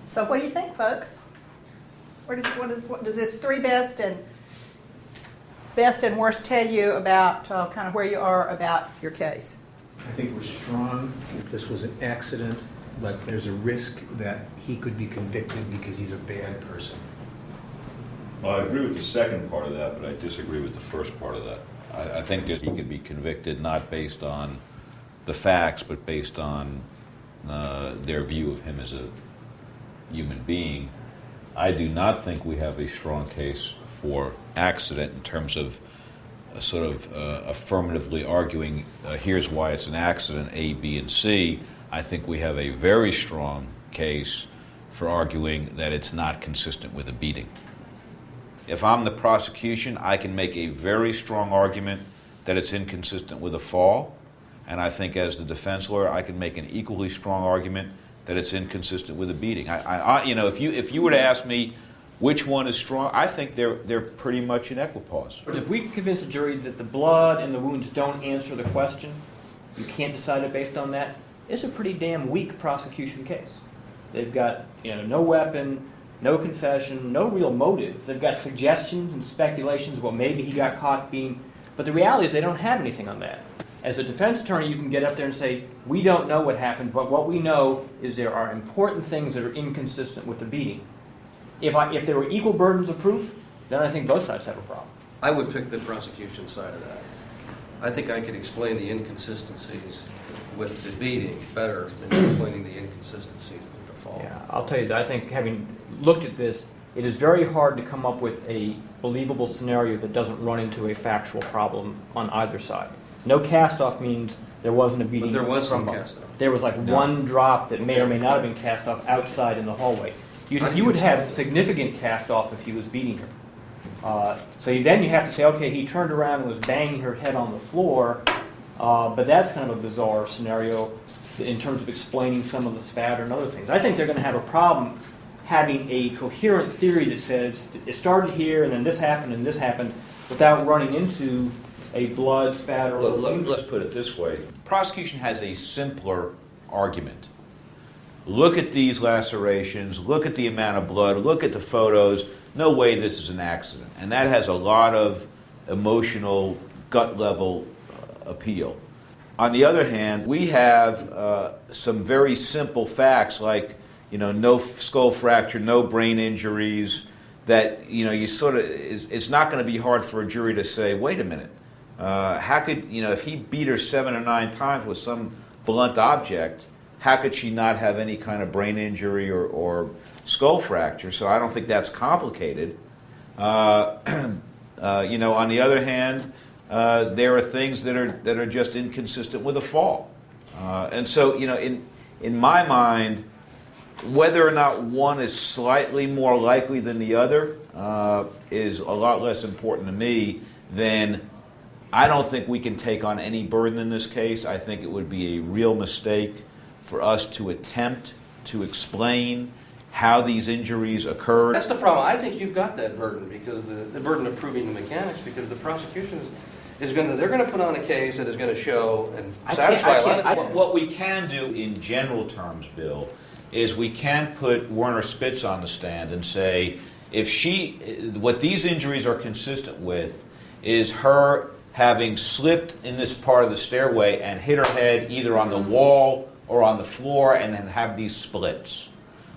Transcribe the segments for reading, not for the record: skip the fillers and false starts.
So what do you think, folks? What does this three best and worst tell you about kind of where you are about your case? I think we're strong that this was an accident, but there's a risk that he could be convicted because he's a bad person. Well, I agree with the second part of that, but I disagree with the first part of that. I think that he could be convicted not based on the facts, but based on their view of him as a human being. I do not think we have a strong case for accident in terms of sort of affirmatively arguing, here's why it's an accident, A, B, and C. I think we have a very strong case for arguing that it's not consistent with a beating. If I'm the prosecution, I can make a very strong argument that it's inconsistent with a fall, and I think as the defense lawyer, I can make an equally strong argument that it's inconsistent with a beating. If you were to ask me which one is strong, I think they're pretty much in equipoise. If we convince a jury that the blood and the wounds don't answer the question, you can't decide it based on that, it's a pretty damn weak prosecution case. They've got no weapon, no confession, no real motive. They've got suggestions and speculations, well, maybe he got caught being... But the reality is they don't have anything on that. As a defense attorney, you can get up there and say, we don't know what happened, but what we know is there are important things that are inconsistent with the beating. If there were equal burdens of proof, then I think both sides have a problem. I would pick the prosecution side of that. I think I could explain the inconsistencies with the beating better than explaining the inconsistencies with the fall. Yeah, I'll tell you that I think having looked at this, it is very hard to come up with a believable scenario that doesn't run into a factual problem on either side. No cast-off means there wasn't a beating. But there was some cast-off. There was one drop that may or may not have been cast off outside in the hallway. You would have significant cast-off if he was beating her. Then you have to say, okay, he turned around and was banging her head on the floor, but that's kind of a bizarre scenario in terms of explaining some of the spatter and other things. I think they're going to have a problem having a coherent theory that says it started here and then this happened without running into a blood spatter. Let's put it this way. The prosecution has a simpler argument. Look at these lacerations, look at the amount of blood, look at the photos. No way this is an accident. And that has a lot of emotional, gut-level appeal. On the other hand, we have some very simple facts like, no skull fracture, no brain injuries, that, it's not going to be hard for a jury to say, wait a minute, how could, if he beat her 7 or 9 times with some blunt object, how could she not have any kind of brain injury or skull fracture? So I don't think that's complicated. On the other hand, there are things that are just inconsistent with a fall. And so, in my mind, whether or not one is slightly more likely than the other is a lot less important to me than I don't think we can take on any burden in this case. I think it would be a real mistake for us to attempt to explain how these injuries occurred. That's the problem. I think you've got that burden, because the burden of proving the mechanics, because the prosecution they're going to put on a case that is going to show and satisfy a lot of... What we can do in general terms, Bill, is we can put Werner Spitz on the stand and say, what these injuries are consistent with is her having slipped in this part of the stairway and hit her head either on the wall or on the floor and then have these splits.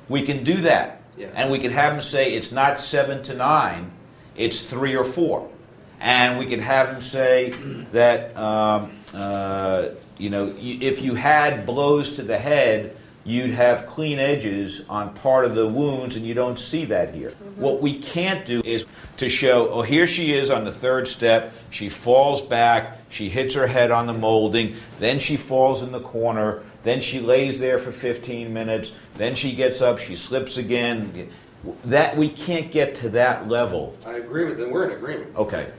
We can do that. Yeah. And we can have him say it's not 7 to 9, it's 3 or 4. And we can have him say that, if you had blows to the head, you'd have clean edges on part of the wounds, and you don't see that here. Mm-hmm. What we can't do is to show, here she is on the 3rd step, she falls back, she hits her head on the molding, then she falls in the corner, then she lays there for 15 minutes, then she gets up, she slips again. That we can't get to that level. I agree with them. We're in agreement. Okay.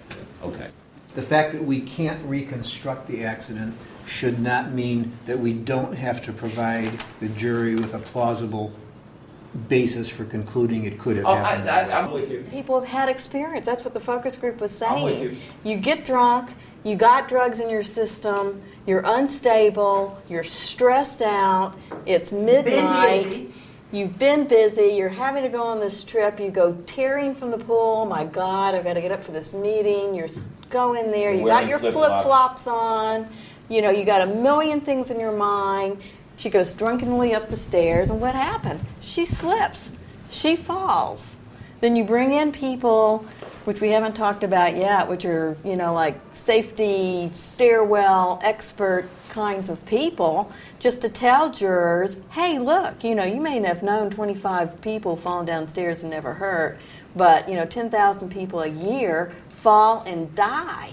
The fact that we can't reconstruct the accident should not mean that we don't have to provide the jury with a plausible basis for concluding it could have happened. I'm with you. People have had experience. That's what the focus group was saying. I'm with you. You get drunk, you got drugs in your system, you're unstable, you're stressed out, it's midnight, You've been busy, you're having to go on this trip, you go tearing from the pool, oh my God, I've got to get up for this meeting, go in there, you got Wearing your flip-flops. flip-flops on, you got a million things in your mind. She goes drunkenly up the stairs, and what happened? She slips, she falls. Then you bring in people, which we haven't talked about yet, which are, like safety, stairwell, expert kinds of people, just to tell jurors, hey, look, you may have known 25 people falling downstairs and never hurt, but, 10,000 people a year fall and die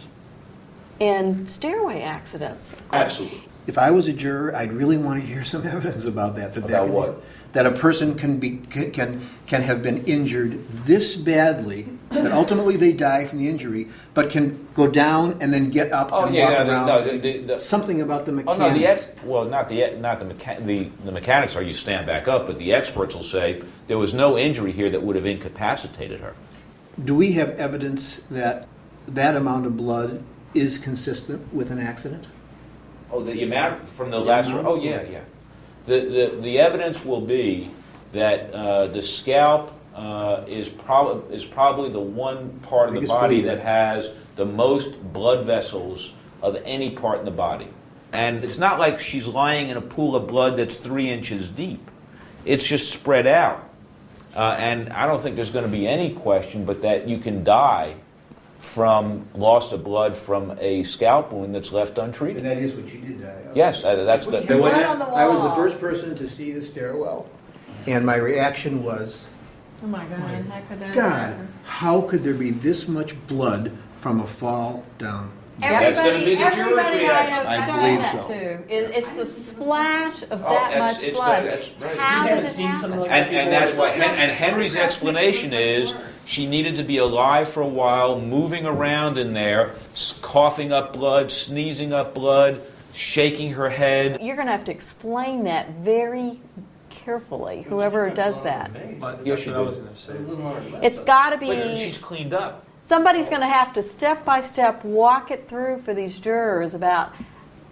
in stairway accidents. Absolutely. If I was a juror, I'd really want to hear some evidence about that. About what? That a person can have been injured this badly that ultimately they die from the injury, but can go down and then get up and walk around. Something about the mechanics. The mechanics are you stand back up, but the experts will say there was no injury here that would have incapacitated her. Do we have evidence that that amount of blood is consistent with an accident? Oh, the amount from the last. Oh, yeah. The evidence will be that the scalp is probably the one part of the body that has the most blood vessels of any part in the body. And it's not like she's lying in a pool of blood that's 3 inches deep. It's just spread out. And I don't think there's going to be any question but that you can die from loss of blood from a scalp wound that's left untreated. And that is what you did die of. Yes, that's good. Blood on the wall. I was the first person to see the stairwell, and my reaction was, Oh my God, how could that God, happen? how could there be this much blood from a fall down? That's gonna be the jury's Everybody I reaction. have I shown believe that so. to, it's the splash of Oh, that it's- much it's blood. good, that's right. How You did haven't it seen something happen? like that And that's before? why. And Henry's explanation is she needed to be alive for a while, moving around in there, coughing up blood, sneezing up blood, shaking her head. You're going to have to explain that very carefully, whoever does that. Yes, you do. It's got to But be, she's cleaned up. somebody's going to have to step by step walk it through for these jurors about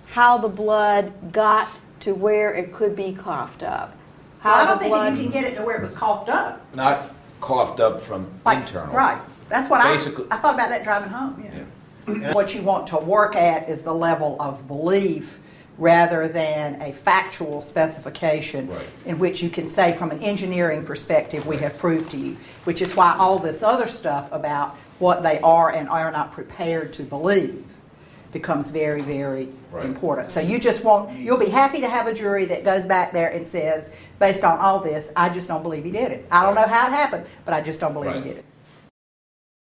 how the blood got to where it could be coughed up. Well, I How don't the think blood. you can get it to where it was coughed up. Not coughed up from internal. Right. That's what Basically- I thought about that driving home. Yeah. What you want to work at is the level of belief rather than a factual specification Right. in which you can say from an engineering perspective we have proved to you, which is why all this other stuff about what they are and are not prepared to believe becomes very, very Right. important. So you'll be happy to have a jury that goes back there and says, based on all this, I just don't believe he did it. I don't know how it happened, but I just don't believe he Right. did it.